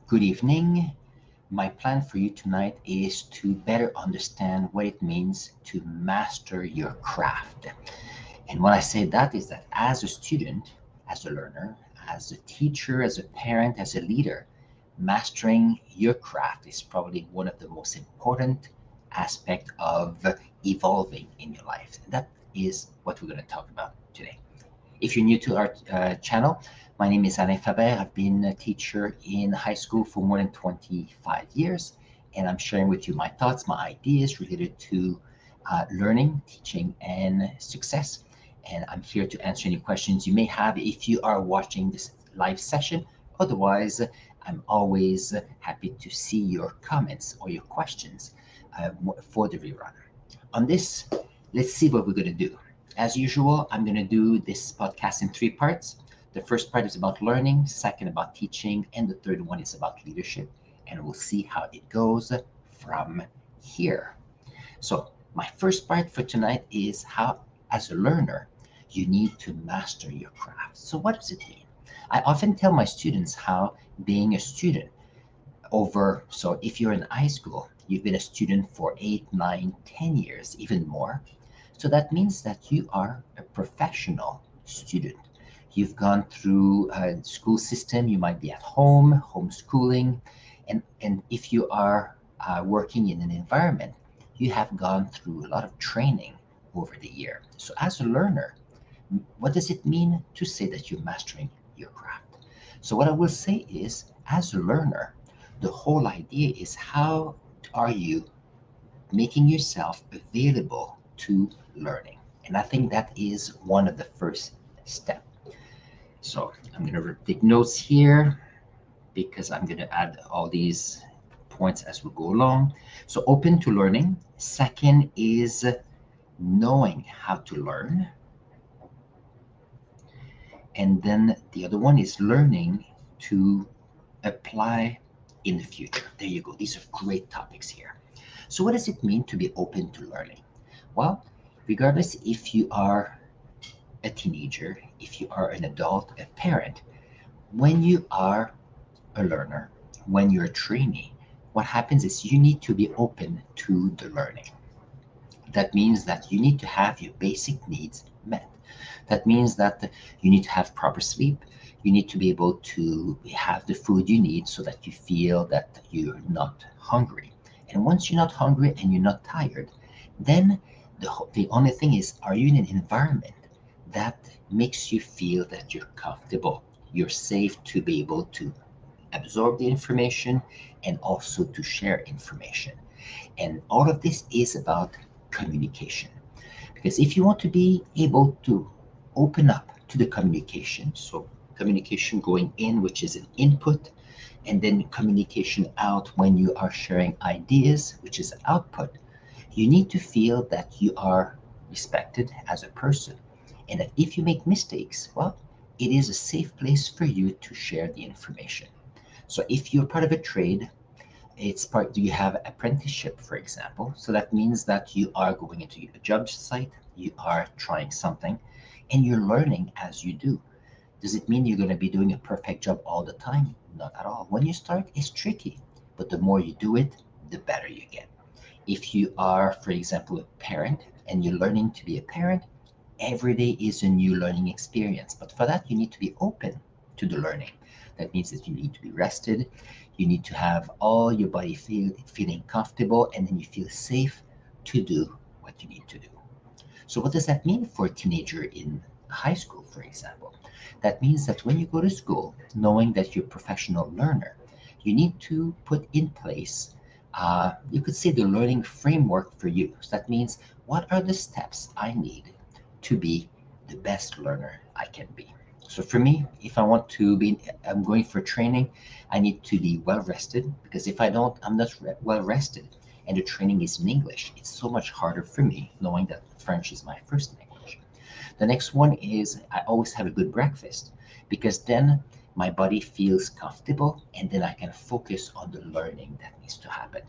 Good evening. My plan for you tonight is to better understand what it means to master your craft. And when I say that is that as a student, as a learner, as a teacher, as a parent, as a leader, mastering your craft is probably one of the most important aspect of evolving in your life. That is what we're going to talk about today. If you're new to our channel, my name is Alain Faber. I've been a teacher in high school for more than 25 years, and I'm sharing with you my thoughts, my ideas related to learning, teaching, and success. And I'm here to answer any questions you may have if you are watching this live session. Otherwise, I'm always happy to see your comments or your questions for the rerun. On this, let's see what we're going to do. As usual, I'm going to do this podcast in three parts. The first part is about learning, second about teaching, and the third one is about leadership. And we'll see how it goes from here. So my first part for tonight is how, as a learner, you need to master your craft. So what does it mean? I often tell my students how being a student so if you're in high school, you've been a student for 8, 9, 10 years, even more. So that means that you are a professional student. You've gone through a school system, you might be at home, homeschooling, and if you are working in an environment, you have gone through a lot of training over the year. So as a learner, what does it mean to say that you're mastering your craft? So what I will say is, as a learner, the whole idea is how are you making yourself available to learning? And I think that is one of the first steps. So I'm going to take notes here because I'm going to add all these points as we go along. So open to learning. Second is knowing how to learn. And then the other one is learning to apply in the future. There you go. These are great topics here. So what does it mean to be open to learning? Well, regardless if you are a teenager, if you are an adult, a parent, when you are a learner, when you're a trainee, what happens is you need to be open to the learning. That means that you need to have your basic needs met. That means that you need to have proper sleep. You need to be able to have the food you need so that you feel that you're not hungry. And once you're not hungry and you're not tired, then the only thing is, are you in an environment that makes you feel that you're comfortable, you're safe to be able to absorb the information and also to share information. And all of this is about communication. Because if you want to be able to open up to the communication, so communication going in, which is an input, and then communication out when you are sharing ideas, which is output, you need to feel that you are respected as a person. And that if you make mistakes, well, it is a safe place for you to share the information. So if you're part of a trade, do you have apprenticeship, for example? So that means that you are going into a job site, you are trying something, and you're learning as you do. Does it mean you're going to be doing a perfect job all the time? Not at all. When you start, it's tricky, but the more you do it, the better you get. If you are, for example, a parent and you're learning to be a parent, every day is a new learning experience. But for that, you need to be open to the learning. That means that you need to be rested. You need to have all your body feeling comfortable, and then you feel safe to do what you need to do. So what does that mean for a teenager in high school, for example? That means that when you go to school, knowing that you're a professional learner, you need to put in place, you could say, the learning framework for you. So that means, what are the steps I need to be the best learner I can be? So for me, if I want to be, I'm going for training, I need to be well rested, because if I don't, I'm not well rested, and the training is in English, it's so much harder for me knowing that French is my first language. The next one is I always have a good breakfast, because then my body feels comfortable and then I can focus on the learning that needs to happen.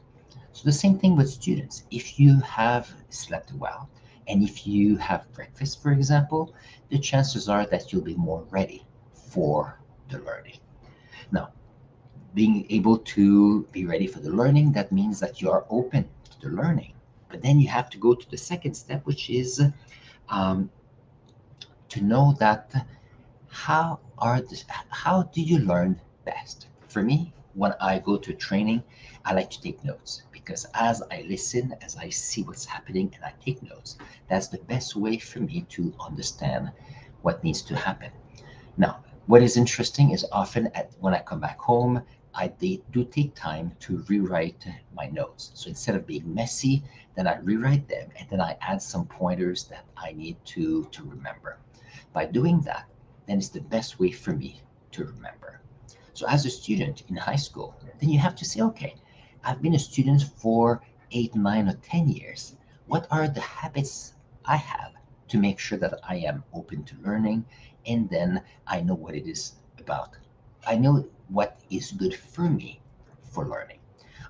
So the same thing with students. If you have slept well and if you have breakfast, for example, the chances are that you'll be more ready for the learning. Now, being able to be ready for the learning, that means that you are open to the learning. But then you have to go to the second step, which is um, to know that how do you learn best? For me, when I go to training, I like to take notes because as I listen, as I see what's happening and I take notes, that's the best way for me to understand what needs to happen. Now, what is interesting is often when I come back home, do take time to rewrite my notes. So instead of being messy, then I rewrite them and then I add some pointers that I need to remember. By doing that, then it's the best way for me to remember. So as a student in high school, then you have to say, okay, I've been a student for 8, 9, or 10 years. What are the habits I have to make sure that I am open to learning? And then I know what it is about. I know what is good for me for learning.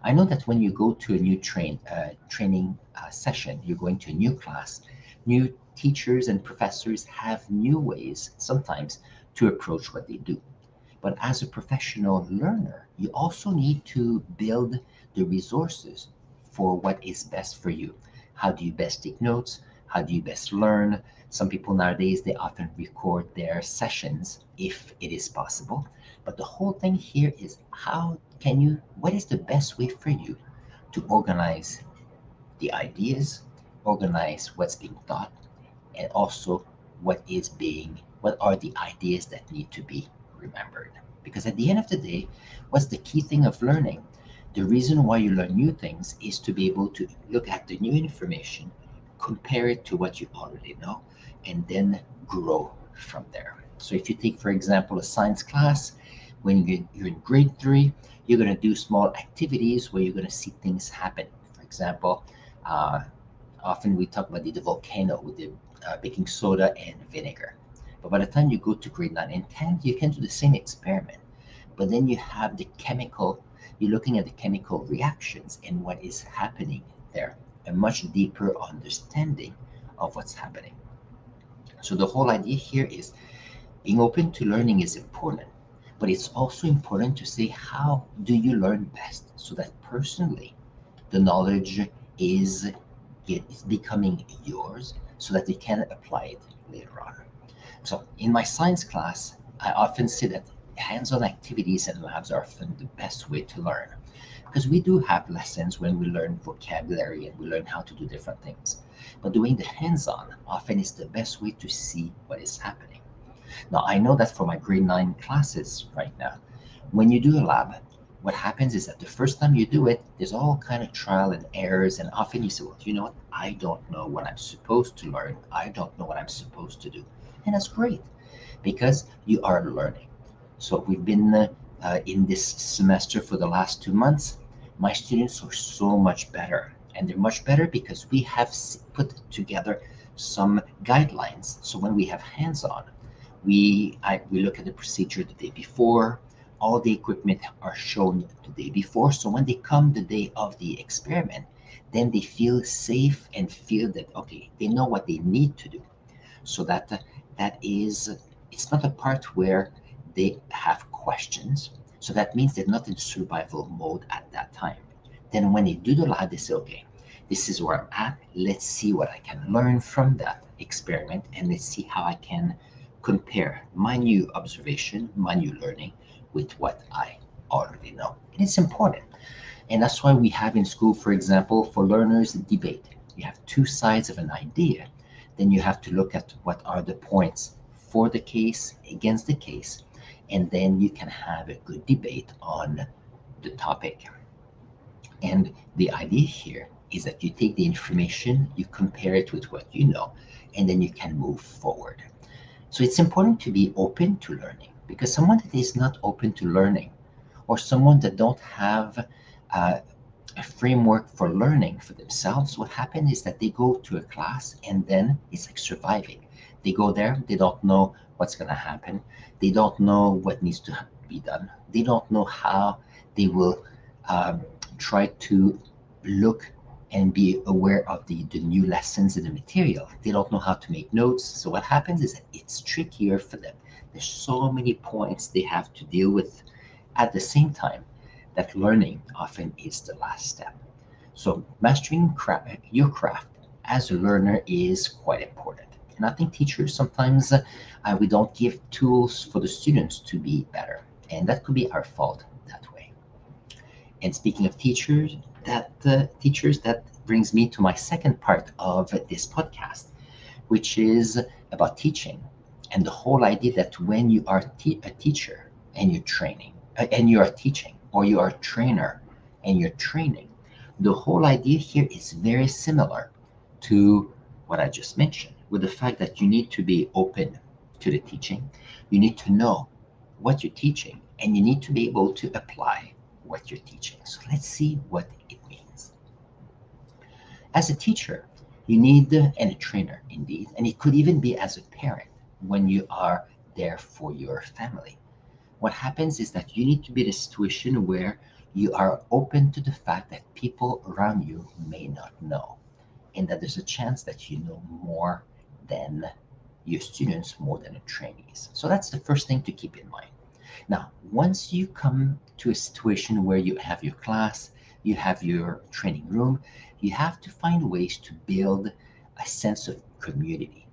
I know that when you go to a new training session, you're going to a new class, new teachers and professors have new ways sometimes to approach what they do. But as a professional learner, you also need to build the resources for what is best for you. How do you best take notes? How do you best learn? Some people nowadays, they often record their sessions if it is possible. But the whole thing here is what is the best way for you to organize the ideas, organize what's being taught, and also what are the ideas that need to be remembered. Because at the end of the day, what's the key thing of learning? The reason why you learn new things is to be able to look at the new information, compare it to what you already know, and then grow from there. So if you take, for example, a science class, when you're in grade 3, you're going to do small activities where you're going to see things happen. For example, uh, often we talk about the volcano with the baking soda and vinegar. But by the time you go to grade 9 and 10, you can do the same experiment. But then you have you're looking at the chemical reactions and what is happening there, a much deeper understanding of what's happening. So the whole idea here is being open to learning is important, but it's also important to say how do you learn best so that personally the knowledge is is becoming yours so that you can apply it later on. So in my science class, I often say that hands-on activities and labs are often the best way to learn because we do have lessons when we learn vocabulary and we learn how to do different things. But doing the hands-on often is the best way to see what is happening. Now, I know that for my grade 9 classes right now, when you do a lab, what happens is that the first time you do it, there's all kind of trial and errors, and often you say, well, you know what? I don't know what I'm supposed to learn. I don't know what I'm supposed to do. And that's great because you are learning. So we've been in this semester for the last 2 months. My students are so much better, and they're much better because we have put together some guidelines. So when we have hands-on, we look at the procedure the day before. All the equipment are shown the day before. So when they come the day of the experiment, then they feel safe and feel that okay, they know what they need to do. So that is it's not a part where they have questions. So that means they're not in survival mode at that time. Then when they do the lab, they say, okay, this is where I'm at. Let's see what I can learn from that experiment, and let's see how I can compare my new observation, my new learning with what I already know. And it's important. And that's why we have in school, for example, for learners, debate. You have two sides of an idea. Then you have to look at what are the points for the case, against the case, and then you can have a good debate on the topic. And the idea here is that you take the information, you compare it with what you know, and then you can move forward. So it's important to be open to learning because someone that is not open to learning or someone that don't have uh, a framework for learning for themselves, what happens is that they go to a class and then it's like surviving. They go there, they don't know what's going to happen. They don't know what needs to be done. They don't know how they will um, try to look and be aware of the new lessons in the material. They don't know how to make notes. So what happens is that it's trickier for them. There's so many points they have to deal with at the same time that learning often is the last step. So mastering your craft as a learner is quite important. And I think teachers sometimes we don't give tools for the students to be better, and that could be our fault that way. And speaking of teachers, that brings me to my second part of this podcast, which is about teaching and the whole idea that when you are a teacher and you're training, and you are teaching, or you are a trainer and you're training, the whole idea here is very similar to what I just mentioned, with the fact that you need to be open to the teaching, you need to know what you're teaching, and you need to be able to apply what you're teaching. So let's see what it means. As a teacher, you need, and a trainer indeed, and it could even be as a parent when you are there for your family. What happens is that you need to be in a situation where you are open to the fact that people around you may not know, and that there's a chance that you know more than your students, more than the trainees. So that's the first thing to keep in mind. Now, once you come to a situation where you have your class, you have your training room, you have to find ways to build a sense of community.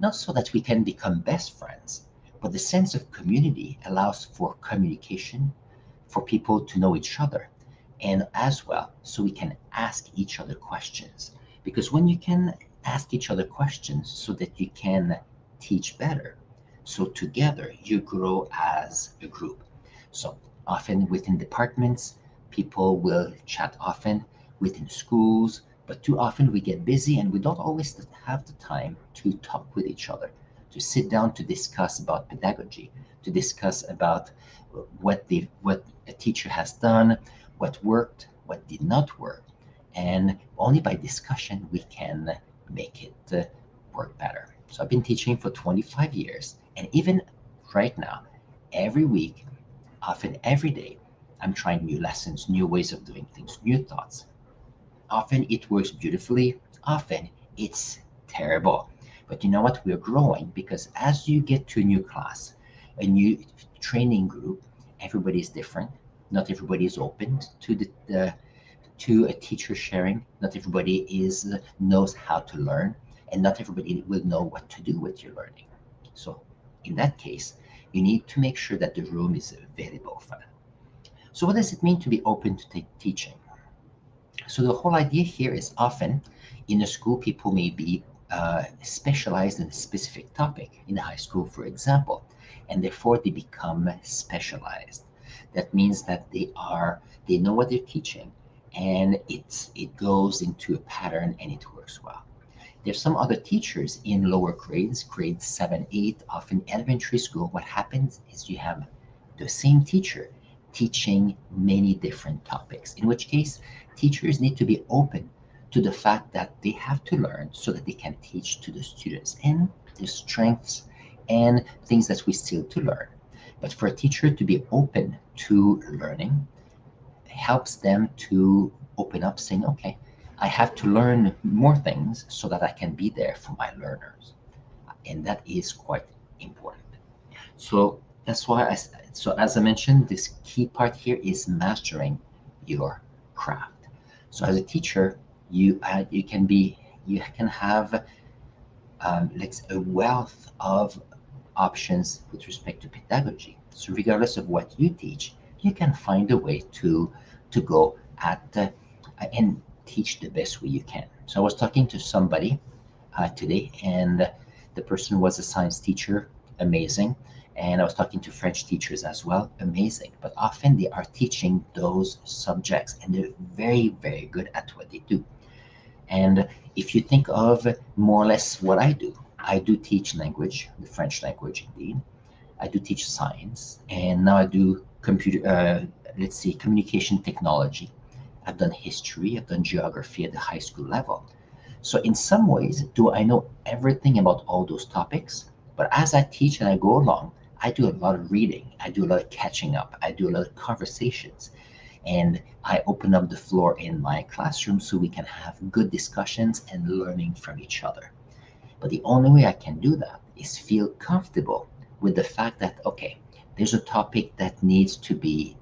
Not so that we can become best friends, but the sense of community allows for communication, for people to know each other, and as well, so we can ask each other questions. Because when you can ask each other questions so that you can teach better, so together you grow as a group. So often within departments, people will chat often within schools, but too often we get busy and we don't always have the time to talk with each other, to sit down to discuss about pedagogy, to discuss about what a teacher has done, what worked, what did not work. And only by discussion we can make it work better. So I've been teaching for 25 years, and even right now, every week, often every day, I'm trying new lessons, new ways of doing things, new thoughts. Often it works beautifully, often it's terrible. But you know what? We're growing because as you get to a new class, a new training group, everybody is different. Not everybody is open to the to a teacher sharing. Not everybody is knows how to learn, and not everybody will know what to do with your learning. So in that case, you need to make sure that the room is available for them. So what does it mean to be open to teaching? So the whole idea here is often in a school, people may be specialized in a specific topic in high school, for example, and therefore they become specialized. That means that they know what they're teaching, and it goes into a pattern and it works well. There's some other teachers in lower grades, grades 7, 8, often elementary school. What happens is you have the same teacher teaching many different topics, in which case teachers need to be open to the fact that they have to learn so that they can teach to the students and their strengths and things that we still to learn. But for a teacher to be open to learning helps them to open up saying, okay, I have to learn more things so that I can be there for my learners. And that is quite important. So that's why so as I mentioned, this key part here is mastering your craft. So as a teacher, you can have like a wealth of options with respect to pedagogy. So regardless of what you teach, you can find a way to go at and teach the best way you can. So I was talking to somebody today, and the person was a science teacher, amazing. And I was talking to French teachers as well, amazing. But often they are teaching those subjects, and they're very, very good at what they do. And if you think of more or less what I do teach language, the French language indeed. I do teach science, and now I do let's see, communication technology. I've done history, I've done geography at the high school level. So in some ways, do I know everything about all those topics? But as I teach and I go along, I do a lot of reading, I do a lot of catching up, I do a lot of conversations, and I open up the floor in my classroom so we can have good discussions and learning from each other. But the only way I can do that is feel comfortable with the fact that, okay, there's a topic that needs to be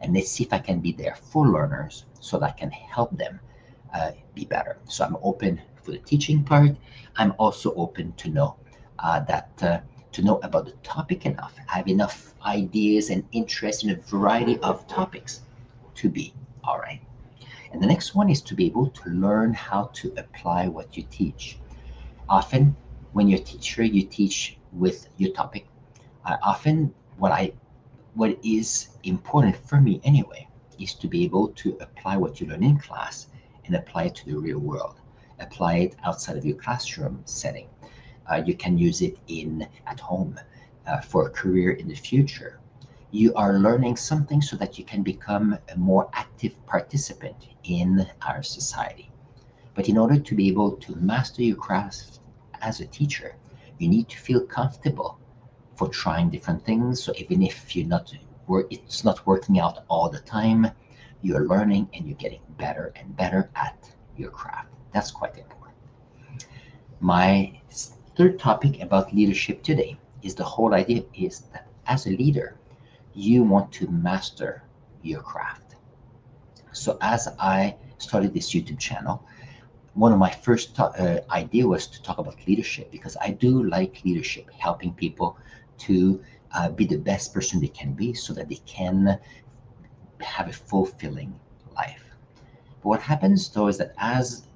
and let's see if I can be there for learners so that I can help them be better. So I'm open for the teaching part. I'm also open to know to know about the topic enough. I have enough ideas and interest in a variety of topics to be all right. And the next one is to be able to learn how to apply what you teach. Often, when you're a teacher, you teach with your topic. Often, what is important for me anyway is to be able to apply what you learn in class and apply it to the real world. Apply it outside of your classroom setting. You can use it in at home for a career in the future. You are learning something so that you can become a more active participant in our society. But in order to be able to master your craft as a teacher, you need to feel comfortable for trying different things. So even if it's not working out all the time, you're learning and you're getting better and better at your craft. That's quite important. My third topic about leadership today is the whole idea is that as a leader, you want to master your craft. So as I started this YouTube channel, one of my first idea was to talk about leadership because I do like leadership, helping people to be the best person they can be so that they can have a fulfilling life. But what happens though is that as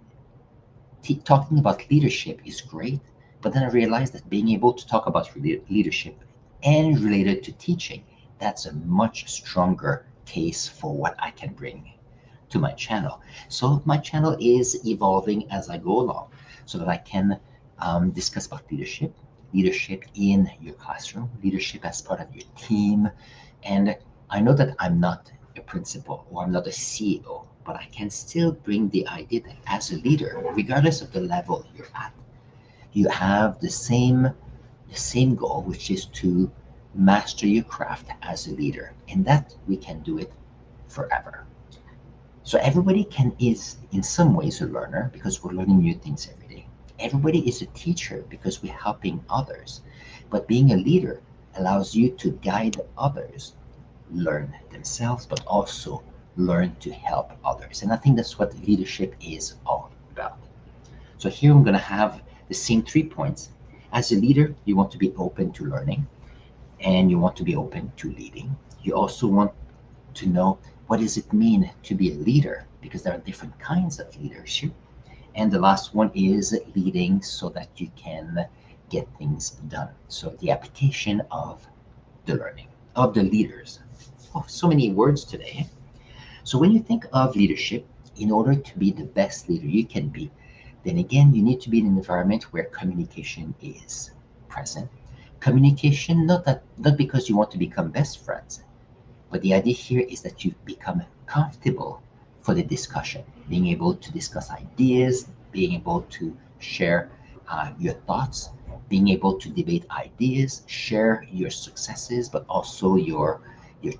talking about leadership is great, but then I realized that being able to talk about leadership and related to teaching, that's a much stronger case for what I can bring to my channel. So my channel is evolving as I go along so that I can discuss about leadership, leadership in your classroom, leadership as part of your team. And I know that I'm not a principal or I'm not a CEO, but I can still bring the idea that as a leader, regardless of the level you're at, you have the same goal, which is to master your craft as a leader, and that we can do it forever. So everybody is in some ways a learner because we're learning new things every day. Everybody is a teacher because we're helping others. But being a leader allows you to guide others, learn themselves, but also learn to help others. And I think that's what leadership is all about. So here I'm going to have the same 3 points. As a leader, you want to be open to learning and you want to be open to leading. You also want to know what does it mean to be a leader because there are different kinds of leadership. And the last one is leading so that you can get things done. So the application of the learning of the leaders. Oh, so many words today. So when you think of leadership, in order to be the best leader you can be, then again, you need to be in an environment where communication is present. Communication, not because you want to become best friends, but the idea here is that you become comfortable for the discussion, being able to discuss ideas, being able to share your thoughts, being able to debate ideas, share your successes, but also your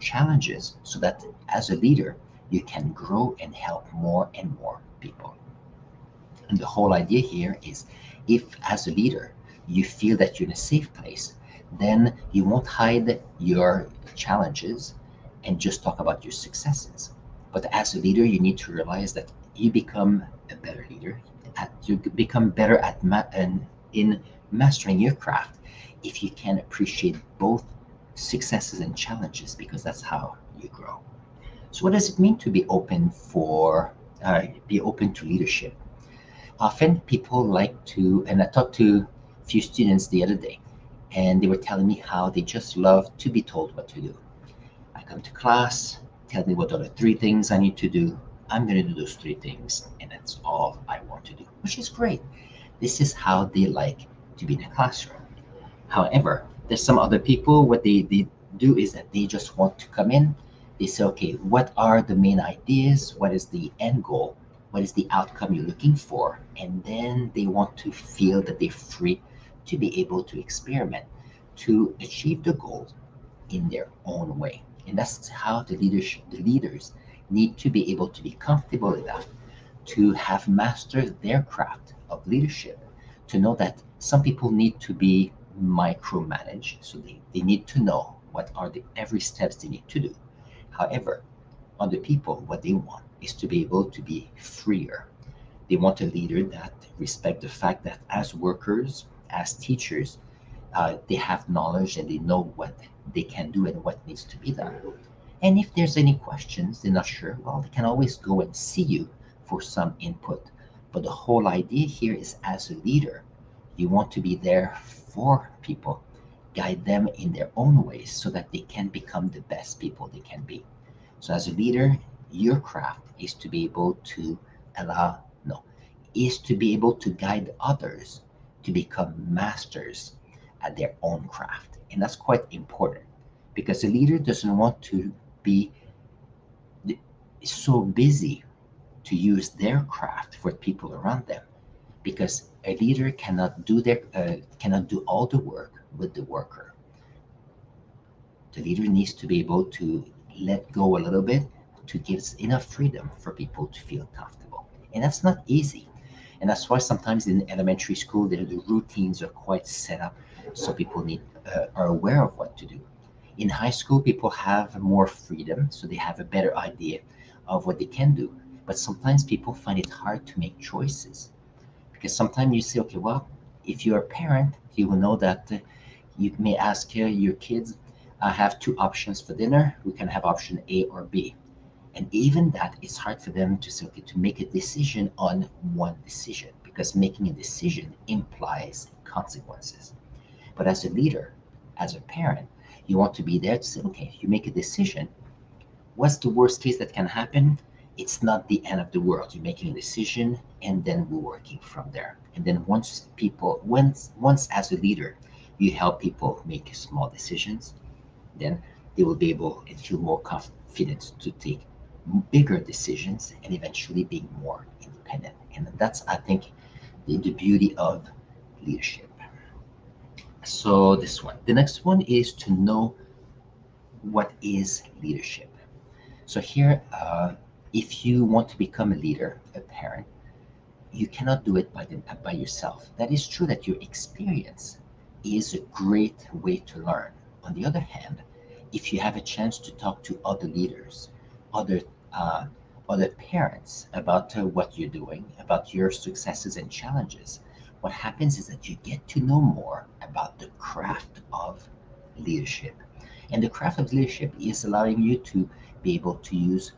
challenges, so that as a leader, you can grow and help more and more people. And the whole idea here is if, as a leader, you feel that you're in a safe place, then you won't hide your challenges and just talk about your successes. But as a leader, you need to realize that you become a better leader. You become better in mastering your craft if you can appreciate both successes and challenges, because that's how you grow. So, what does it mean to be open to leadership? Often people like to, and I talked to a few students the other day, and they were telling me how they just love to be told what to do. I come to class, tell me what are the 3 things I need to do. I'm going to do those 3 things, and that's all I want to do, which is great. This is how they like to be in a classroom. However, there's some other people, what they do is that they just want to come in. They say, okay, what are the main ideas? What is the end goal? What is the outcome you're looking for? And then they want to feel that they're free to be able to experiment, to achieve the goal in their own way. And that's how the leaders need to be able to be comfortable enough to have mastered their craft of leadership, to know that some people need to be micromanaged. So they need to know what are the every steps they need to do. However, other people, what they want is to be able to be freer. They want a leader that respect the fact that as workers, as teachers, they have knowledge and they know what they can do and what needs to be done. And if there's any questions, they're not sure, well, they can always go and see you for some input. But the whole idea here is as a leader, you want to be there for people, guide them in their own ways so that they can become the best people they can be. So as a leader, your craft is to be able to allow, no, is to be able to guide others to become masters at their own craft. And that's quite important because a leader doesn't want to be so busy to use their craft for people around them because a leader cannot do all the work with the worker. The leader needs to be able to let go a little bit to give enough freedom for people to feel comfortable. And that's not easy. And that's why sometimes in elementary school, the routines are quite set up so people are aware of what to do. In high school, people have more freedom, so they have a better idea of what they can do. But sometimes people find it hard to make choices because sometimes you say, okay, well, if you're a parent, you will know that you may ask your kids, I have two options for dinner. We can have option A or B. And even that, it's hard for them to say, okay, to make a decision on one decision because making a decision implies consequences. But as a leader, as a parent, you want to be there to say, okay, you make a decision. What's the worst case that can happen? It's not the end of the world. You're making a decision and then we're working from there. And then once as a leader, you help people make small decisions, then they will be able and feel more confident to take bigger decisions and eventually being more independent. And that's, I think, the beauty of leadership. So this one. The next one is to know what is leadership. So here, if you want to become a leader, a parent, you cannot do it by yourself. That is true that your experience is a great way to learn. On the other hand, if you have a chance to talk to other leaders, other uh, other parents about what you're doing, about your successes and challenges, what happens is that you get to know more about the craft of leadership. And the craft of leadership is allowing you to be able to use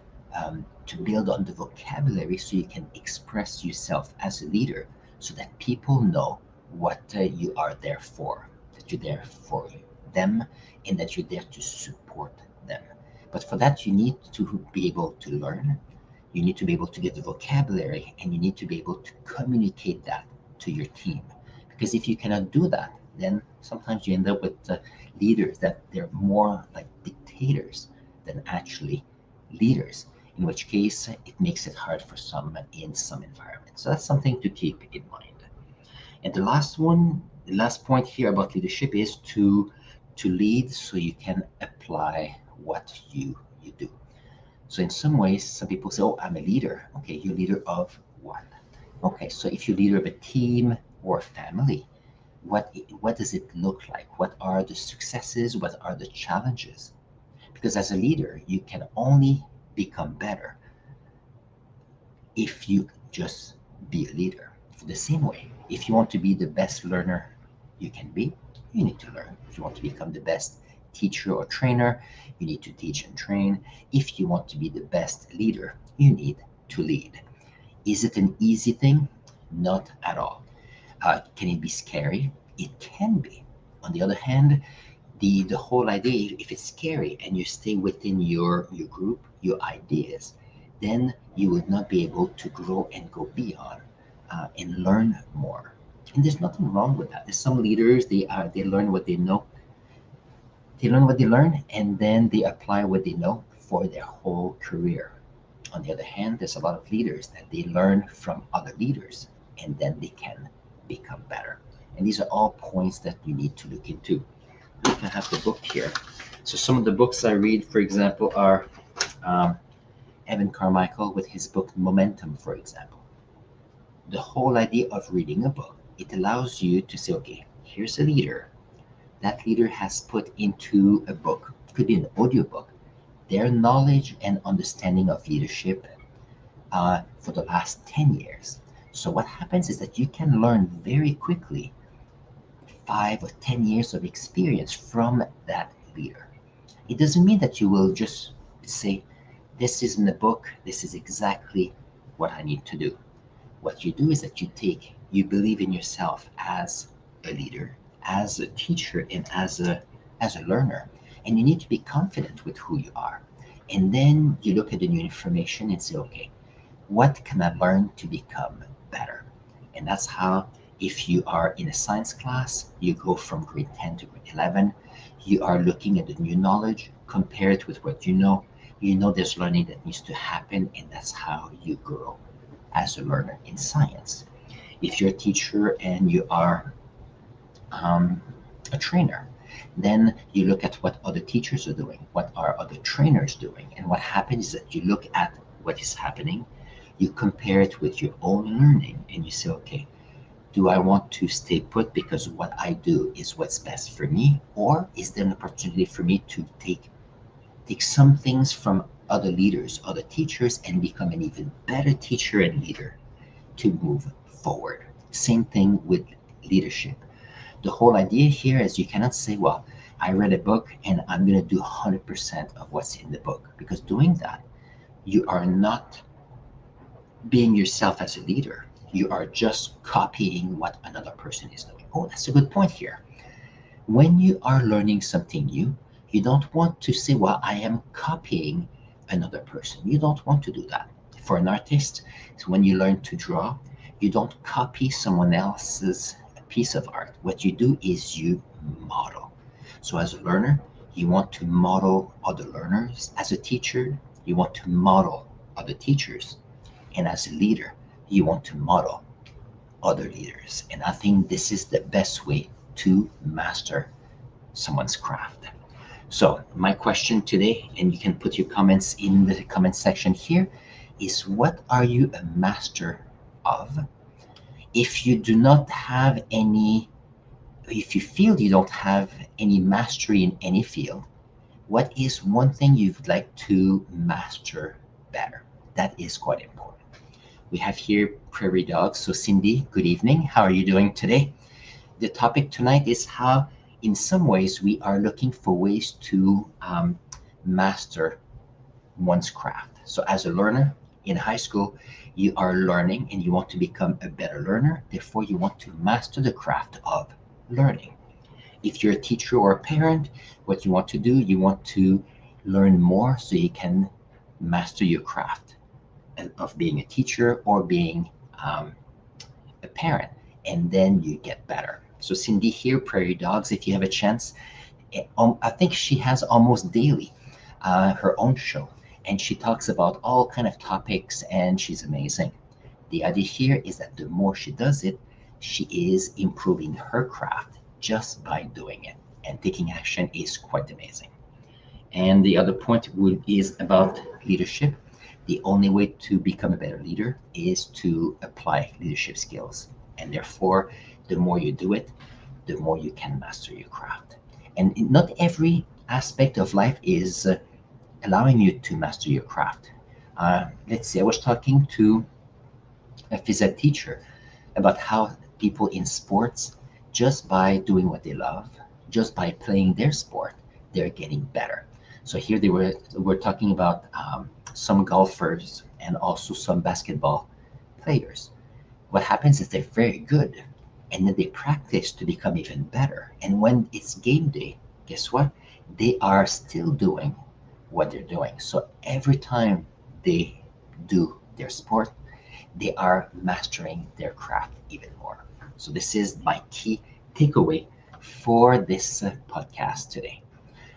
to build on the vocabulary so you can express yourself as a leader so that people know what you are there for, that you're there for them and that you're there to support them. But for that, you need to be able to learn, you need to be able to get the vocabulary, and you need to be able to communicate that to your team. Because if you cannot do that, then sometimes you end up with leaders that they're more like dictators than actually leaders, in which case it makes it hard for some in some environments. So that's something to keep in mind. And the last point here about leadership is to lead so you can apply what you do. So in some ways, some people say, "Oh, I'm a leader." Okay, you're a leader of what? Okay, so if you're leader of a team or a family, what does it look like? What are the successes? What are the challenges? Because as a leader, you can only become better if you just be a leader. The same way, if you want to be the best learner you can be, you need to learn. If you want to become the best teacher or trainer, you need to teach and train. If you want to be the best leader, you need to lead. Is it an easy thing? Not at all. Can it be scary? It can be. On the other hand, the whole idea, if it's scary and you stay within your group, your ideas, then you would not be able to grow and go beyond and learn more. And there's nothing wrong with that. There's some leaders, they learn what they know, they learn what they learn, and then they apply what they know for their whole career. On the other hand, there's a lot of leaders that they learn from other leaders, and then they can become better. And these are all points that you need to look into. I have the book here. So some of the books I read, for example, are um, Evan Carmichael with his book Momentum, for example. The whole idea of reading a book, it allows you to say, okay, here's a leader. That leader has put into a book, it could be an audio book, their knowledge and understanding of leadership for the last 10 years. So what happens is that you can learn very quickly 5 or 10 years of experience from that leader. It doesn't mean that you will just say, this is in the book, this is exactly what I need to do. What you do is that you believe in yourself as a leader, as a teacher, and as a learner. And you need to be confident with who you are. And then you look at the new information and say, okay, what can I learn to become better? And that's how, if you are in a science class, you go from grade 10 to grade 11, you are looking at the new knowledge, compare it with what you know. You know there's learning that needs to happen, and that's how you grow as a learner in science. If you're a teacher and you are a trainer, then you look at what other teachers are doing, what are other trainers doing, and what happens is that you look at what is happening, you compare it with your own learning, and you say, okay, do I want to stay put because what I do is what's best for me, or is there an opportunity for me to take some things from other leaders, other teachers, and become an even better teacher and leader to move forward? Same thing with leadership. The whole idea here is you cannot say, well, I read a book and I'm going to do 100% of what's in the book, because doing that, you are not being yourself as a leader. You are just copying what another person is doing. Oh, that's a good point here. When you are learning something new, you don't want to say, well, I am copying another person. You don't want to do that. For an artist, when you learn to draw, you don't copy someone else's piece of art. What you do is you model. So as a learner, you want to model other learners. As a teacher, you want to model other teachers. And as a leader, you want to model other leaders. And I think this is the best way to master someone's craft. So my question today, and you can put your comments in the comment section here, is what are you a master of? If you do not have any, if you feel you don't have any mastery in any field, what is one thing you'd like to master better? That is quite important. We have here prairie dogs. So Cindy, good evening. How are you doing today? The topic tonight is how, in some ways, we are looking for ways to master one's craft. So as a learner in high school, you are learning and you want to become a better learner. Therefore, you want to master the craft of learning. If you're a teacher or a parent, what you want to do, you want to learn more so you can master your craft of being a teacher or being a parent, and then you get better. So Cindy here, Prairie Dogs, if you have a chance, I think she has almost daily her own show, and she talks about all kind of topics, and she's amazing. The idea here is that the more she does it, she is improving her craft just by doing it, and taking action is quite amazing. And the other point is about leadership. The only way to become a better leader is to apply leadership skills. And therefore, the more you do it, the more you can master your craft. And not every aspect of life is allowing you to master your craft. Let's say I was talking to a phys ed teacher about how people in sports, just by doing what they love, just by playing their sport, they're getting better. So here they were talking about some golfers and also some basketball players. What happens is they're very good, and then they practice to become even better. And when it's game day, guess what? They are still doing what they're doing. So every time they do their sport, they are mastering their craft even more. So this is my key takeaway for this podcast today.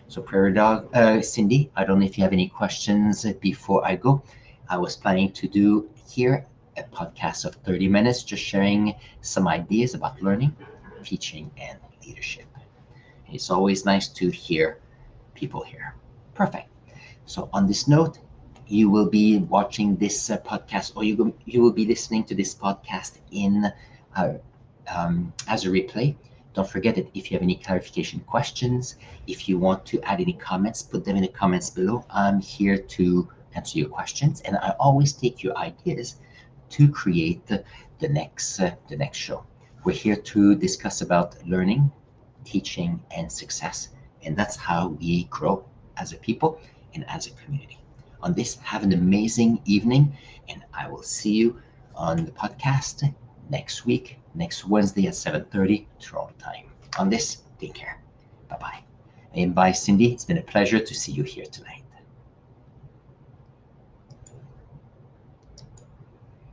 So Prairie Dog, Cindy, I don't know if you have any questions before I go. I was planning to do here a podcast of 30 minutes, just sharing some ideas about learning, teaching, and leadership. It's always nice to hear people here. Perfect. So on this note, you will be watching this podcast, or you will be listening to this podcast in as a replay Don't forget that if you have any clarification questions, if you want to add any comments, put them in the comments below. I'm here to answer your questions, and I always take your ideas to create the next show. We're here to discuss about learning, teaching, and success, and that's how we grow as a people and as a community. On this, have an amazing evening, and I will see you on the podcast next week, next Wednesday at 7:30 Toronto time. On this, take care. Bye bye. And bye, Cindy. It's been a pleasure to see you here tonight.